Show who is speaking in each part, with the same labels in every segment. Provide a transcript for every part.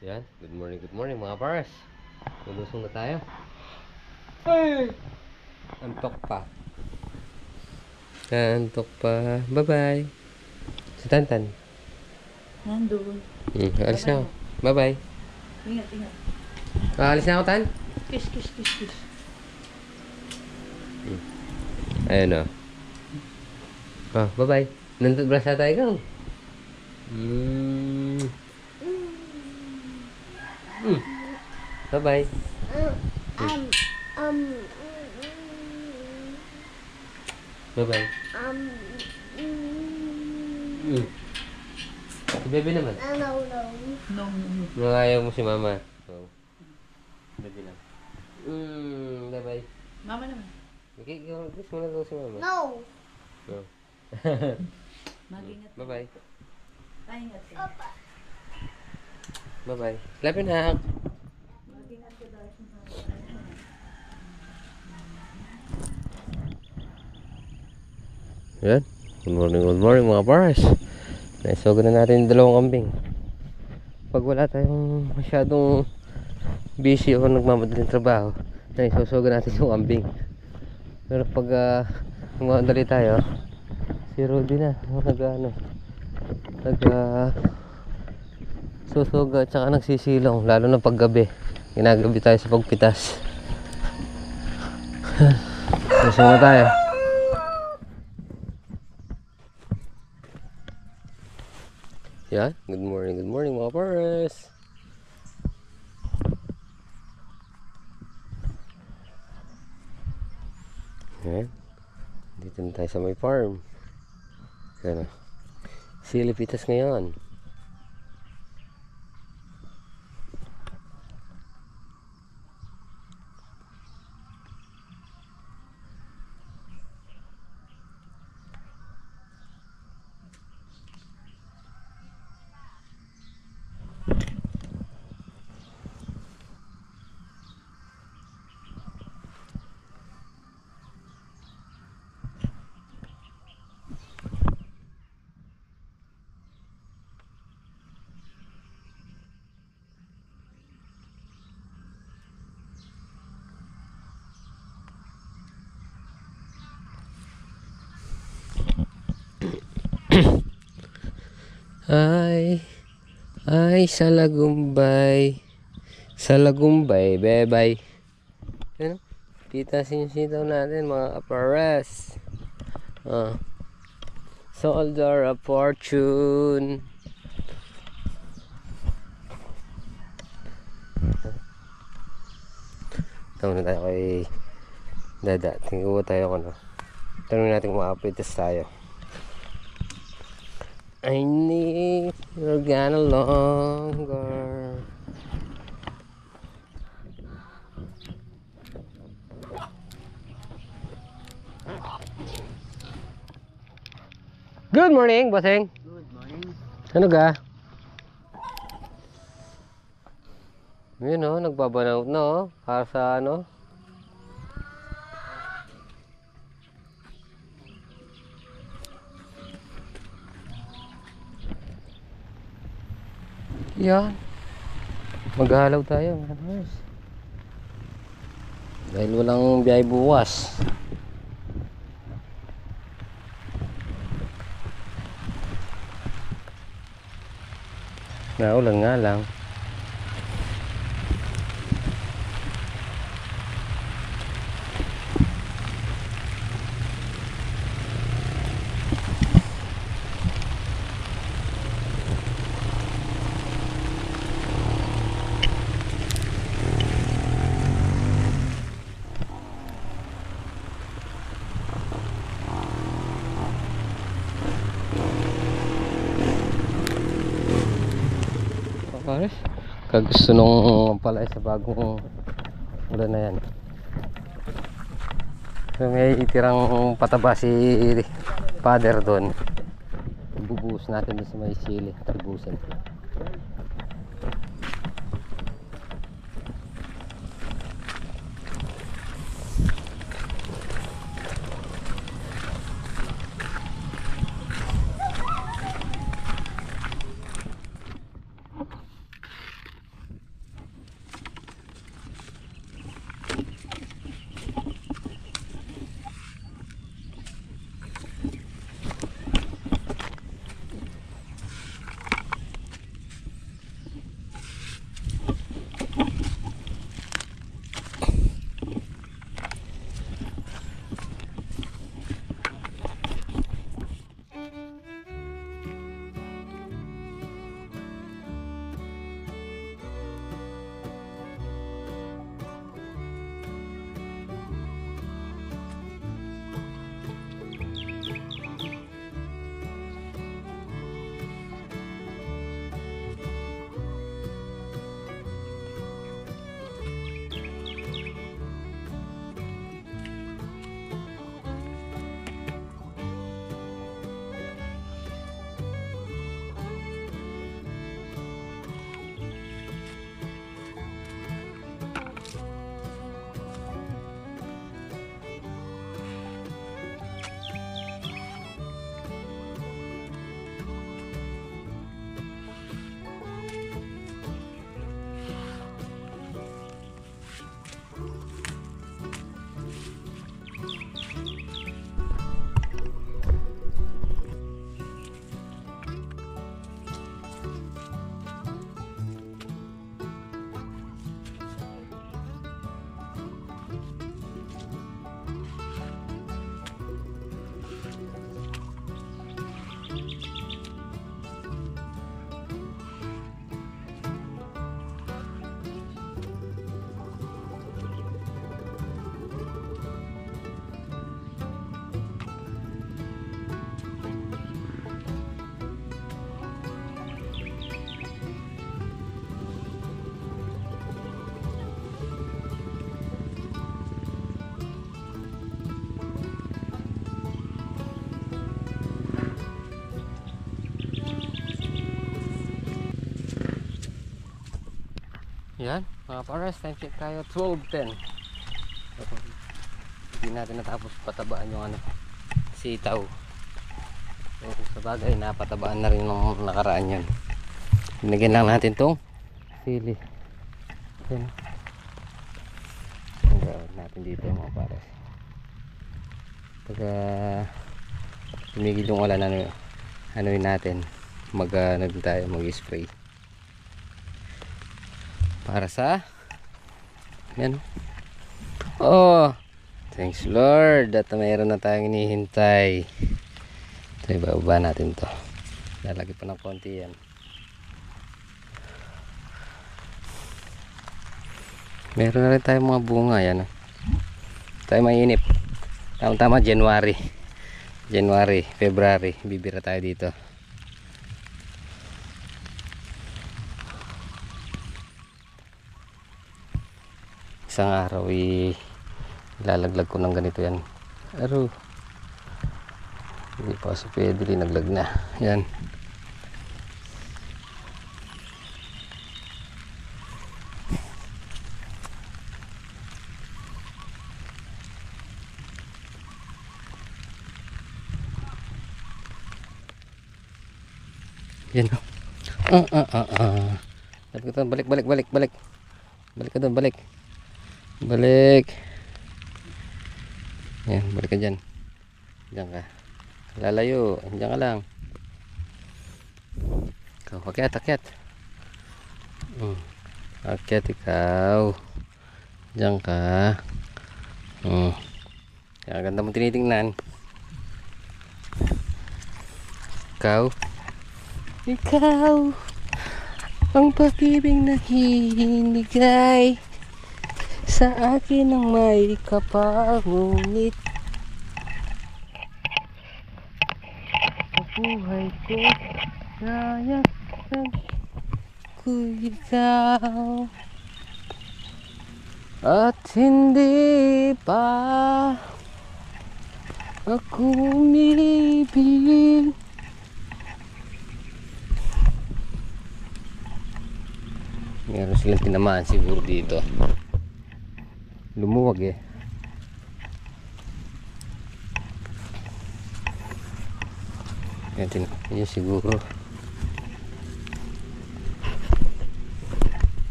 Speaker 1: Yan, good morning mga pares. Lulusong na tayo. Ay! Antok pa. Antok pa. Bye-bye. Si Tantan.
Speaker 2: Nandun.
Speaker 1: Alis na ako. Bye-bye.
Speaker 2: Ingat, ingat.
Speaker 1: Alis na ako, Tan.
Speaker 2: Kiss, kiss, kiss, kiss.
Speaker 1: Ayan o. Bye-bye. Nandun sa tayo kang. Bye-bye. Bye-bye. Si Bebe naman.
Speaker 2: No, no, no.
Speaker 1: Nung ayaw mo si Mama. So, Bebe lang. Bye-bye.
Speaker 2: Mama naman.
Speaker 1: Okay, kiss mo na daw si Mama.
Speaker 2: No.
Speaker 1: No.
Speaker 2: Mag-ingat.
Speaker 1: Bye-bye.
Speaker 2: Ingat ka.
Speaker 1: Bye-bye. Love you, Nak.
Speaker 2: Mag-ingat ka dahil.
Speaker 1: Yan. Good morning mga pares. Naisogan na natin yung dalawang kambing. Pag wala tayong masyadong busy o nagmamadaling trabaho, naisosogan natin yung kambing. Pero pag magmadali tayo, si Rudy na susuga at saka nagsisilong, lalo na paggabi. Ginagabi tayo sa pagpitas. Lasing na tayo. Yan, good morning mga pares. Yan, dito na tayo sa may farm. Yan, silipitas ngayon. Ay, sa Lagumbay, bye-bye. Ano? Pitasin yung sitaw natin, mga kapares. Soldier of Fortune. Tawag na tayo kay Dada. Tingin ko tayo kung ano. Tanong natin kung makapitas tayo. I need your gonna longer. Good morning, bossing.
Speaker 2: Good morning.
Speaker 1: Ano ga? Yun o, nagbabanaw na o. Para sa ano? Yan. Maghalaw tayo. Dahil walang biyahe bukas. Naulan nga lang. Pares, kagusto nung palay sa bagong ulan na yan. So may itirang pataba si father doon. Ibubuhos natin doon sa may sili, talbusin. Yan, mga pares, time check tayo 12:10. Hindi natin natapos patabaan yung ano, sitaw. So, sa bagay, napatabaan na rin nung nakaraan yan. Binigyan lang natin tong sili. Yan. Ang gawin natin dito mga pares. Pagka tumigil yung ulan, anuin natin, mag-spray. Para sa yan. Oh, thanks Lord at mayroon na tayong hinihintay. Ito, ibaba natin to. Lalagay pa ng konti yan. Meron na rin tayong mga bunga yan. Tayo mainip. Tama-tama January, February bibira tayo dito. Isang araw ilalaglag ko ng ganito yan. Aro, hindi pa sa pwede, naglag na yan. Yan o. Balik. Balik ka doon, balik. Yan, balik ka dyan. Diyan ka. Lalayo, diyan ka lang. Ikaw, akyat. Akyat ikaw. Diyan ka. Ang ganda mong tinitingnan. Ikaw ang pag-ibig na hinigay sa akin ng may kapangunit. Ang buhay ko nayakan ko ikaw at hindi pa ako umibig. Meron silang tinamaan siguro dito. Lumuwag eh. Yan siguro.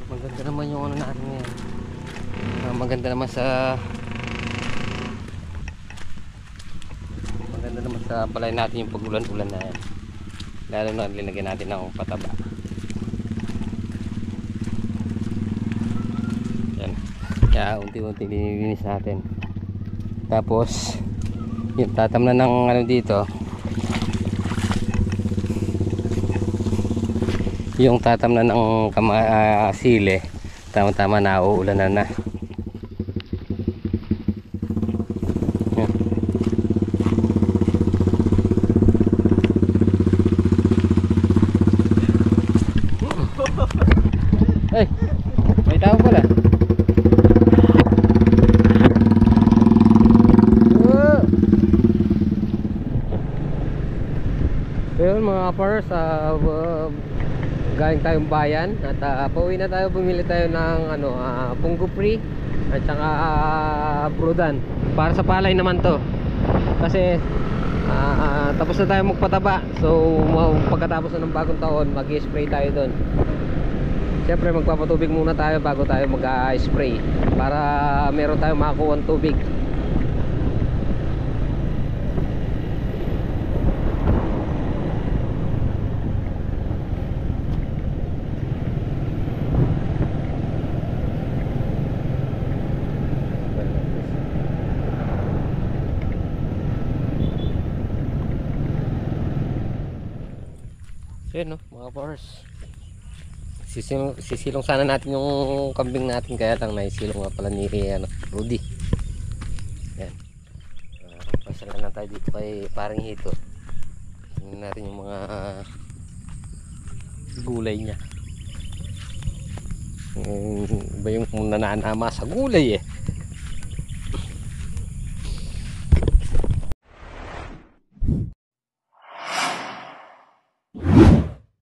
Speaker 1: Maganda naman yung ano natin ngayon. Maganda naman sa balay natin yung pag-ulan-ulan na yan. Lalo na linagyan natin ng pataba. Yan. Kaya unti-unti lininis natin. Tapos yung tatamnan ng ano dito, yung tatamnan ng sili, tama-tama na uulan na. Ay, may tao pala. Well, mga kapars, galing tayong bayan at pauwi na tayo. Bumili tayo ng punggo free at saka brudan para sa palay naman to. Kasi tapos na tayo magpataba. So pagkatapos na ng bagong taon, mag-spray tayo doon. Siyempre magpapatubig muna tayo bago tayo mag-spray para meron tayong makakuha ng tubig. So yun, no, mga powers. Sisilong sana natin yung kambing natin, kaya lang naisilong nga pala ni Rudy. Yan. Pasyalan lang tayo dito kay paring Hito. Tingnan natin yung mga gulay niya. Iba yung nananama sa gulay eh.